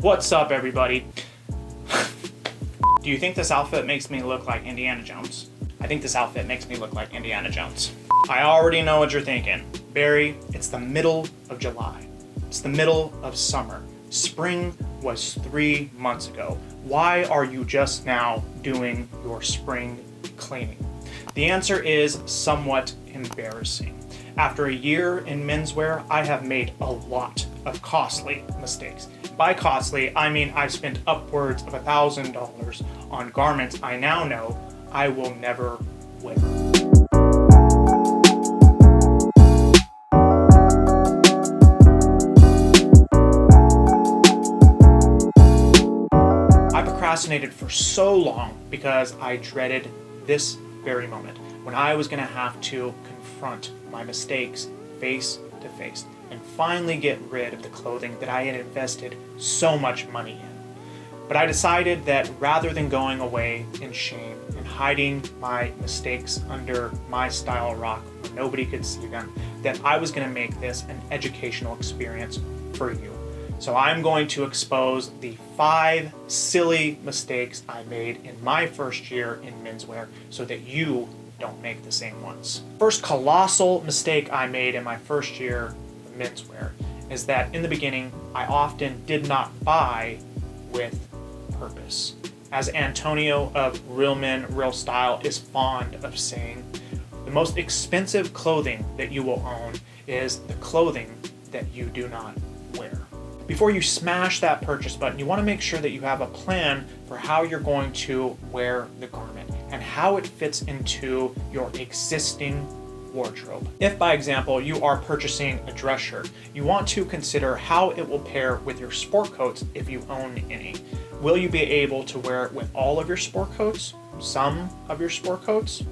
What's up, everybody? Do you think this outfit makes me look like Indiana Jones? I think this outfit makes me look like Indiana Jones. I already know what you're thinking. Barry, it's the middle of July. It's the middle of summer. Spring was 3 months ago. Why are you just now doing your spring cleaning? The answer is somewhat embarrassing. After a year in menswear, I have made a lot of costly mistakes. By costly, I mean I've spent upwards of $1,000 on garments I now know I will never wear. I procrastinated for so long because I dreaded this very moment when I was going to have to confront my mistakes face to face and finally get rid of the clothing that I had invested so much money in. But I decided that rather than going away in shame and hiding my mistakes under my style rock where nobody could see them, that I was going to make this an educational experience for you. So I'm going to expose the 5 silly mistakes I made in my first year in menswear so that you don't make the same ones. First colossal mistake I made in my first year of menswear is that in the beginning, I often did not buy with purpose. As Antonio of Real Men, Real Style is fond of saying, the most expensive clothing that you will own is the clothing that you do not wear. Before you smash that purchase button, you want to make sure that you have a plan for how you're going to wear the garment and how it fits into your existing wardrobe. If, by example, you are purchasing a dress shirt, you want to consider how it will pair with your sport coats if you own any. Will you be able to wear it with all of your sport coats? Some of your sport coats?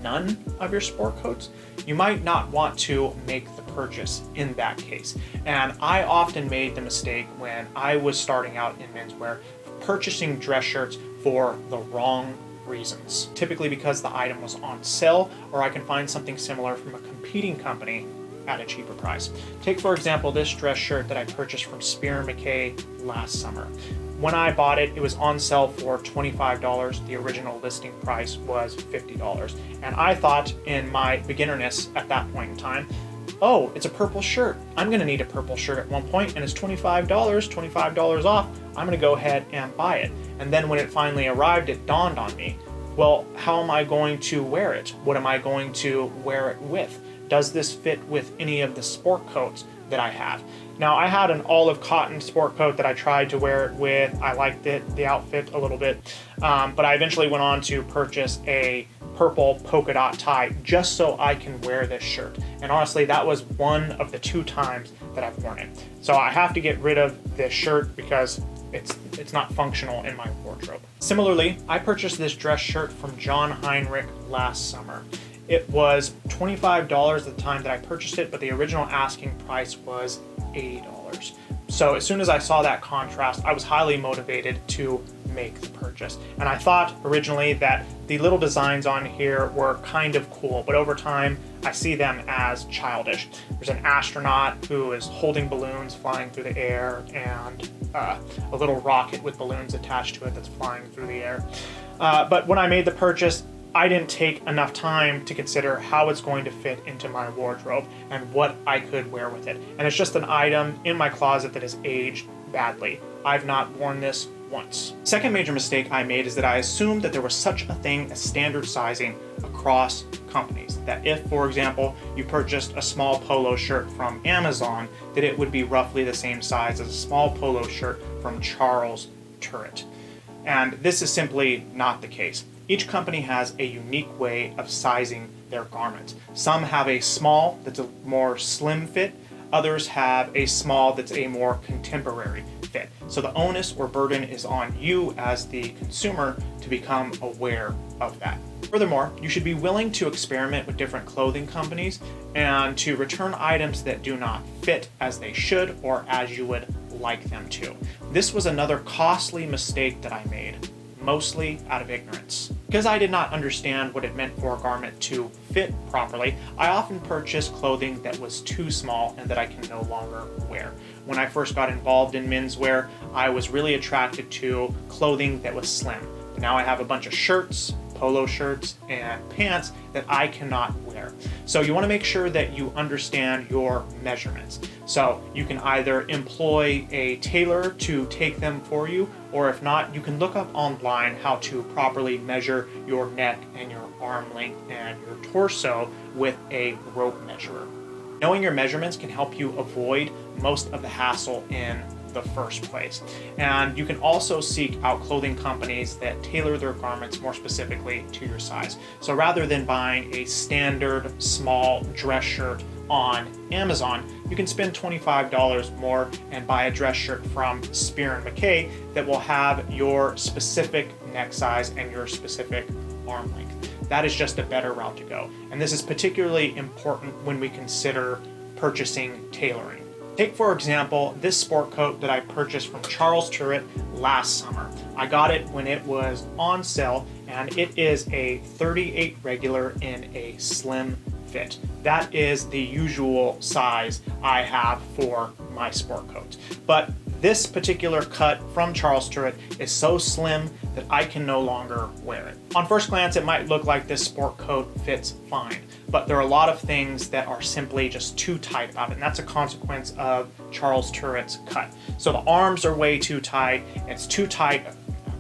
None of your sport coats? You might not want to make the purchase in that case. And I often made the mistake when I was starting out in menswear, purchasing dress shirts for the wrong reasons. Typically because the item was on sale, or I can find something similar from a competing company at a cheaper price. Take, for example, this dress shirt that I purchased from Spier Mackay last summer. When I bought it, it was on sale for $25. The original listing price was $50. And I thought in my beginnerness at that point in time, oh, it's a purple shirt. I'm gonna need a purple shirt at one point, and it's $25 off. I'm gonna go ahead and buy it. And then when it finally arrived, it dawned on me, well, how am I going to wear it? What am I going to wear it with? Does this fit with any of the sport coats that I have? Now, I had an olive cotton sport coat that I tried to wear it with. I liked it, the outfit a little bit, but I eventually went on to purchase a purple polka dot tie just so I can wear this shirt. And honestly, that was one of the 2 times that I've worn it. So I have to get rid of this shirt because it's not functional in my wardrobe. Similarly, I purchased this dress shirt from John Heinrich last summer. It was $25 at the time that I purchased it, but the original asking price was $80. So as soon as I saw that contrast, I was highly motivated to make the purchase. And I thought originally that the little designs on here were kind of cool, but over time, I see them as childish. There's an astronaut who is holding balloons flying through the air and a little rocket with balloons attached to it that's flying through the air. But when I made the purchase, I didn't take enough time to consider how it's going to fit into my wardrobe and what I could wear with it. And it's just an item in my closet that has aged badly. I've not worn this once. Second major mistake I made is that I assumed that there was such a thing as standard sizing across companies. That if, for example, you purchased a small polo shirt from Amazon, that it would be roughly the same size as a small polo shirt from Charles Turret. And this is simply not the case. Each company has a unique way of sizing their garments. Some have a small that's a more slim fit. Others have a small that's a more contemporary fit. So the onus or burden is on you as the consumer to become aware of that. Furthermore, you should be willing to experiment with different clothing companies and to return items that do not fit as they should or as you would like them to. This was another costly mistake that I made, mostly out of ignorance. Because I did not understand what it meant for a garment to fit properly, I often purchased clothing that was too small and that I can no longer wear. when I first got involved in menswear, I was really attracted to clothing that was slim. But now I have a bunch of shirts, polo shirts, and pants that I cannot wear. So you want to make sure that you understand your measurements. So you can either employ a tailor to take them for you, or if not, you can look up online how to properly measure your neck and your arm length and your torso with a rope measurer. Knowing your measurements can help you avoid most of the hassle in the first place. And you can also seek out clothing companies that tailor their garments more specifically to your size. So rather than buying a standard small dress shirt on Amazon, you can spend $25 more and buy a dress shirt from Spier Mackay that will have your specific neck size and your specific arm length. That is just a better route to go. And this is particularly important when we consider purchasing tailoring. Take, for example, this sport coat that I purchased from Charles Turret last summer. I got it when it was on sale, and it is a 38 regular in a slim fit. That is the usual size I have for my sport coats. But this particular cut from Charles Turret is so slim that I can no longer wear it. On first glance, it might look like this sport coat fits fine, but there are a lot of things that are simply just too tight about it, and that's a consequence of Charles Turret's cut. So the arms are way too tight, it's too tight,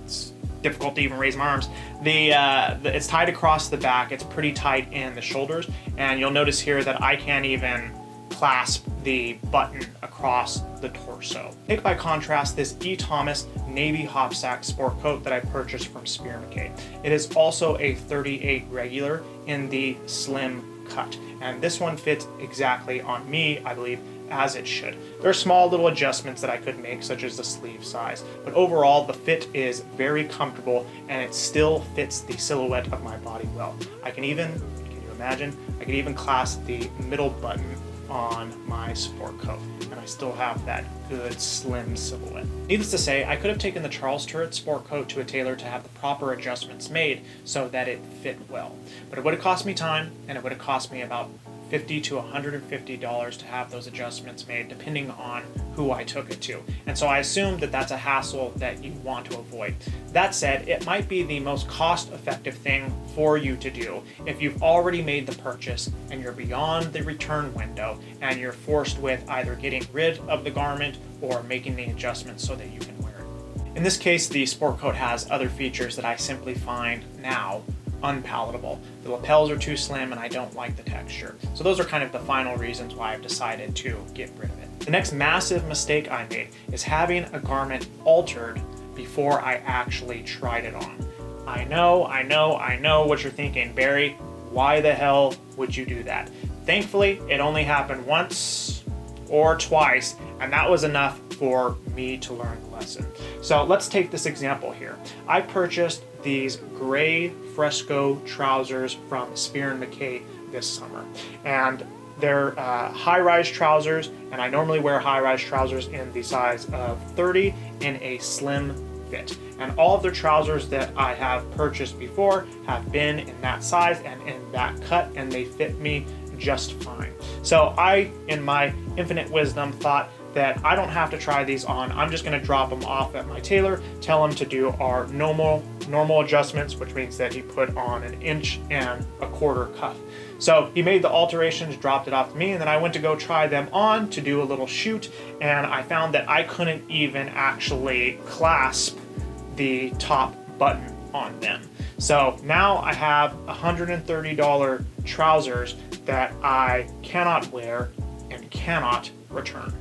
it's difficult to even raise my arms. It's tight across the back, it's pretty tight in the shoulders, and you'll notice here that I can't even clasp the button across the torso. Take by contrast this E. Thomas navy hopsack sport coat that I purchased from Spier Mackay. It is also a 38 regular in the slim cut, and this one fits exactly on me, I believe, as it should. There are small little adjustments that I could make, such as the sleeve size, but overall the fit is very comfortable and it still fits the silhouette of my body well. Can you imagine? I could even clasp the middle button on my sport coat, and I still have that good slim silhouette. Needless to say, I could have taken the Charles Turret sport coat to a tailor to have the proper adjustments made so that it fit well. But it would have cost me time, and it would have cost me about $50 to $150 to have those adjustments made, depending on who I took it to. And so I assume that that's a hassle that you want to avoid. That said, it might be the most cost-effective thing for you to do if you've already made the purchase and you're beyond the return window and you're forced with either getting rid of the garment or making the adjustments so that you can wear it. In this case, the sport coat has other features that I simply find now unpalatable. The lapels are too slim and I don't like the texture. So those are kind of the final reasons why I've decided to get rid of it. The next massive mistake I made is having a garment altered before I actually tried it on. I know what you're thinking, Barry. Why the hell would you do that? Thankfully, it only happened once or twice, and that was enough for me to learn the lesson. So let's take this example here. I purchased these gray fresco trousers from Spier Mackay this summer, and they're high-rise trousers, and I normally wear high-rise trousers in the size of 30 in a slim fit. And all of the trousers that I have purchased before have been in that size and in that cut, and they fit me just fine. So I, in my infinite wisdom, thought that I don't have to try these on. I'm just gonna drop them off at my tailor, tell him to do our normal adjustments, which means that he put on 1 1/4 inch cuff. So he made the alterations, dropped it off to me, and then I went to go try them on to do a little shoot, and I found that I couldn't even actually clasp the top button on them. So now I have $130 trousers that I cannot wear and cannot return.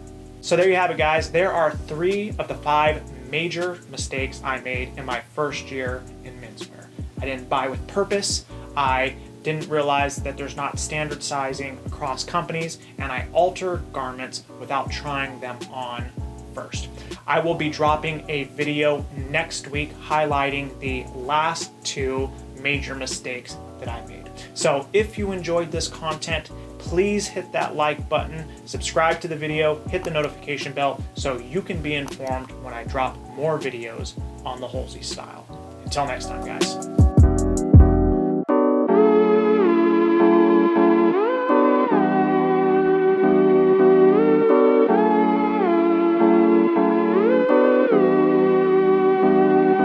So there you have it, guys. There are 3 of the 5 major mistakes I made in my first year in menswear. I didn't buy with purpose. I didn't realize that there's not standard sizing across companies, and I alter garments without trying them on first. I will be dropping a video next week highlighting the last 2 major mistakes that I made. So if you enjoyed this content, please hit that like button, subscribe to the video, hit the notification bell so you can be informed when I drop more videos on the Hulsey Style. Until next time, guys.